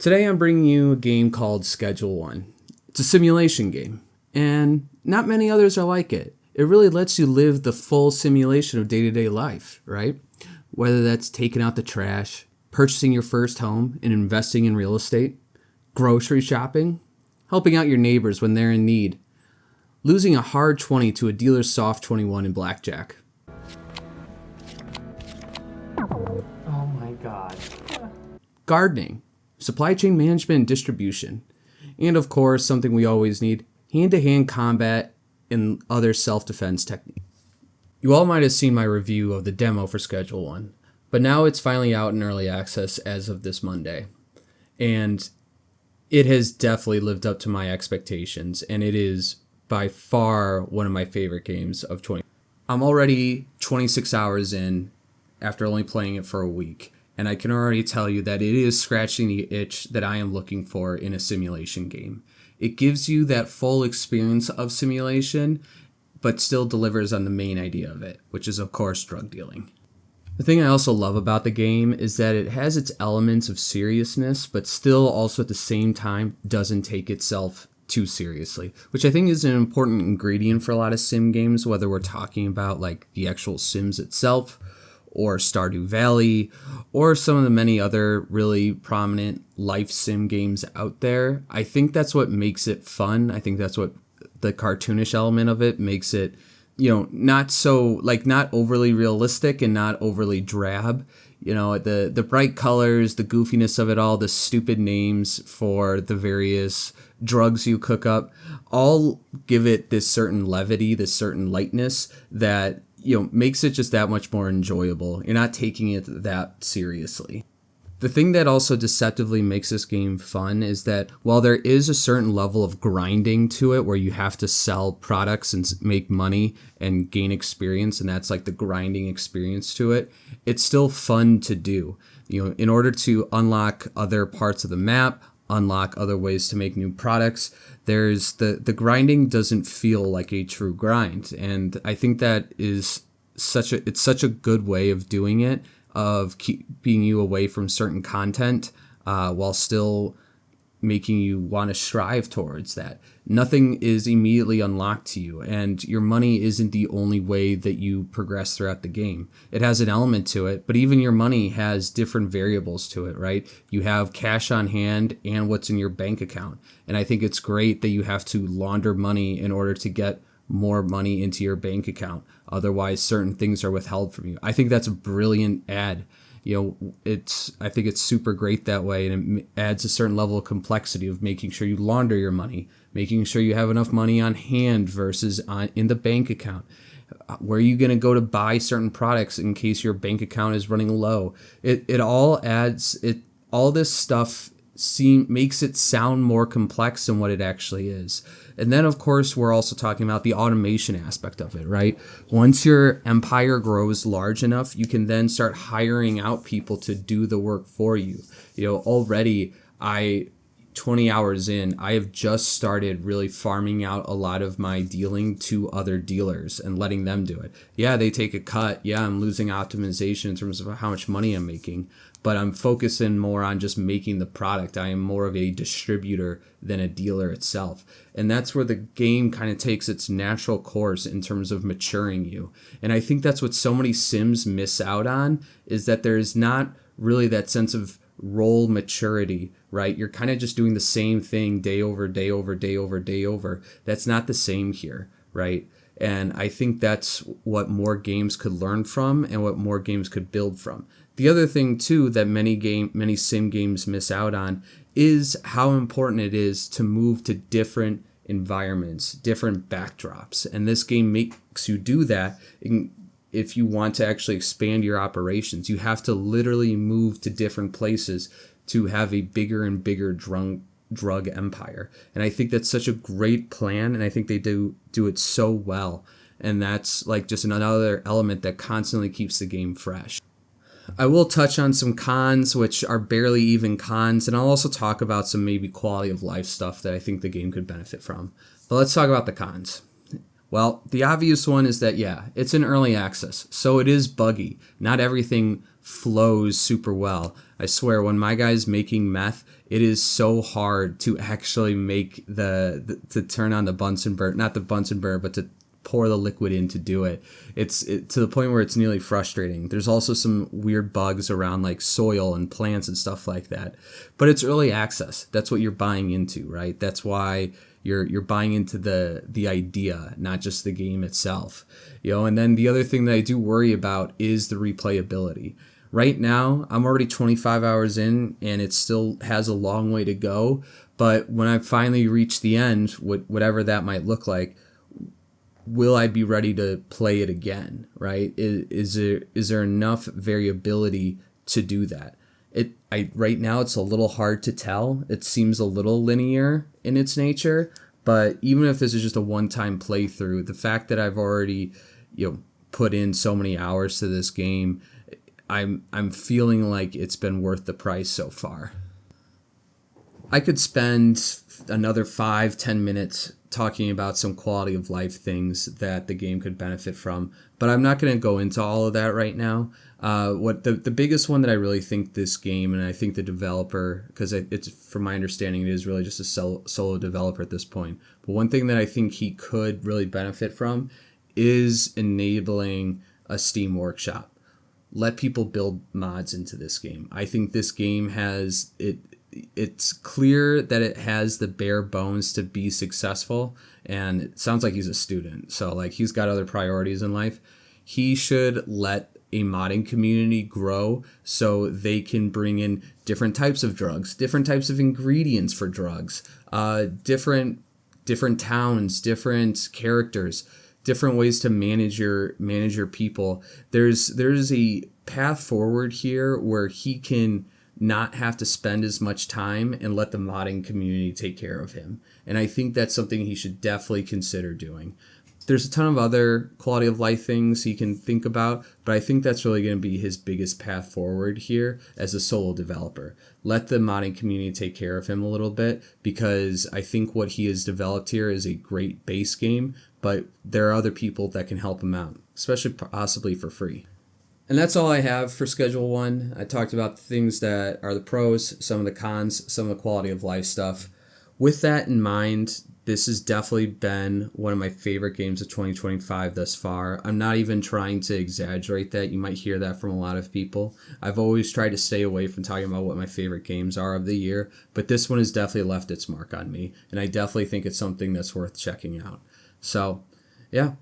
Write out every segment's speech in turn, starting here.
Today I'm bringing you a game called Schedule 1. It's a simulation game, and not many others are like it. It really lets you live the full simulation of day-to-day life, right? Whether that's taking out the trash, purchasing your first home, and investing in real estate, grocery shopping, helping out your neighbors when they're in need, losing a hard 20 to a dealer's soft 21 in blackjack. Oh my god. Gardening, supply chain management and distribution, and of course, something we always need, hand-to-hand combat and other self-defense techniques. You all might have seen my review of the demo for Schedule 1, but now it's finally out in early access as of this Monday. And it has definitely lived up to my expectations, and it is by far one of my favorite games of 20. I'm already 26 hours in after only playing it for a week, and I can already tell you that it is scratching the itch that I am looking for in a simulation game. It gives you that full experience of simulation, but still delivers on the main idea of it, which is, of course, drug dealing. The thing I also love about the game is that it has its elements of seriousness, but still also at the same time doesn't take itself too seriously, which I think is an important ingredient for a lot of sim games, whether we're talking about like the actual Sims itself, or Stardew Valley, or some of the many other really prominent life sim games out there. I think that's what makes it fun. I think that's what the cartoonish element of it makes it, not so, not overly realistic and not overly drab. The bright colors, the goofiness of it all, the stupid names for the various drugs you cook up, all give it this certain levity, this certain lightness that makes it just that much more enjoyable. You're not taking it that seriously. The thing that also deceptively makes this game fun is that while there is a certain level of grinding to it where you have to sell products and make money and gain experience, and that's like the grinding experience to it, it's still fun to do. In order to unlock other parts of the map, unlock other ways to make new products, there's the grinding doesn't feel like a true grind. And I think that is such a good way of doing it, of keeping you away from certain content while still making you want to strive towards that. Nothing is immediately unlocked to you, and your money isn't the only way that you progress throughout the game. It has an element to it, but even your money has different variables to it, right? You have cash on hand and what's in your bank account. And I think it's great that you have to launder money in order to get more money into your bank account. Otherwise, certain things are withheld from you. I think that's a brilliant ad. I think it's super great that way, and it adds a certain level of complexity of making sure you launder your money, making sure you have enough money on hand versus in the bank account. Where are you going to go to buy certain products in case your bank account is running low? It all adds it. All this stuff makes it sound more complex than what it actually is. And then, of course, we're also talking about the automation aspect of it, right? Once your empire grows large enough, you can then start hiring out people to do the work for you. Already 20 hours in, I have just started really farming out a lot of my dealing to other dealers and letting them do it. Yeah, they take a cut. Yeah, I'm losing optimization in terms of how much money I'm making, but I'm focusing more on just making the product. I am more of a distributor than a dealer itself. And that's where the game kind of takes its natural course in terms of maturing you. And I think that's what so many Sims miss out on, is that there's not really that sense of role maturity, right? You're kind of just doing the same thing day over day over day over day over. That's not the same here, right? And I think that's what more games could learn from and what more games could build from. The other thing too that many sim games miss out on is how important it is to move to different environments, different backdrops. And this game makes you do that. If you want to actually expand your operations, you have to literally move to different places to have a bigger and bigger drug empire. And I think that's such a great plan, and I think they do it so well. And that's like just another element that constantly keeps the game fresh. I will touch on some cons, which are barely even cons, and I'll also talk about some maybe quality of life stuff that I think the game could benefit from. But let's talk about the cons. Well, the obvious one is that, yeah, it's in early access, so it is buggy. Not everything flows super well. I swear, when my guy's making meth, it is so hard to actually make to turn on the Bunsen burner, not the Bunsen burner, but to pour the liquid in to do it. It's to the point where it's nearly frustrating. There's also some weird bugs around like soil and plants and stuff like that. But it's early access. That's what you're buying into, right? That's why you're buying into the idea, not just the game itself. And then the other thing that I do worry about is the replayability. Right now, I'm already 25 hours in, and it still has a long way to go. But when I finally reach the end, whatever that might look like, will I be ready to play it again, right? Is there enough variability to do that? Right now it's a little hard to tell. It seems a little linear in its nature, but even if this is just a one-time playthrough, the fact that I've already, put in so many hours to this game, I'm feeling like it's been worth the price so far. I could spend another 5-10 minutes talking about some quality of life things that the game could benefit from, but I'm not going to go into all of that right now. What the biggest one that I really think this game, and I think the developer, because it's from my understanding it is really just a solo developer at this point, but one thing that I think he could really benefit from is enabling a Steam workshop. Let people build mods into this game. I think this game has it. It's clear that it has the bare bones to be successful, and it sounds like he's a student, so like he's got other priorities in life. He should let a modding community grow so they can bring in different types of drugs, different types of ingredients for drugs, different towns, different characters, different ways to manage your people. There's a path forward here where he can not have to spend as much time and let the modding community take care of him. And I think that's something he should definitely consider doing. There's a ton of other quality of life things he can think about, but I think that's really going to be his biggest path forward here as a solo developer. Let the modding community take care of him a little bit, because I think what he has developed here is a great base game, but there are other people that can help him out, especially possibly for free. And that's all I have for Schedule 1. I talked about the things that are the pros, some of the cons, some of the quality of life stuff. With that in mind, this has definitely been one of my favorite games of 2025 thus far. I'm not even trying to exaggerate that. You might hear that from a lot of people. I've always tried to stay away from talking about what my favorite games are of the year, but this one has definitely left its mark on me, and I definitely think it's something that's worth checking out. So, yeah.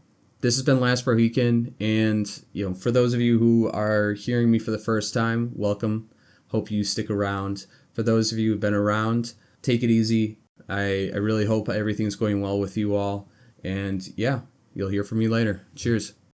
This has been Last Mohican, and for those of you who are hearing me for the first time, welcome. Hope you stick around. For those of you who've been around, take it easy. I really hope everything's going well with you all, and yeah, you'll hear from me later. Cheers.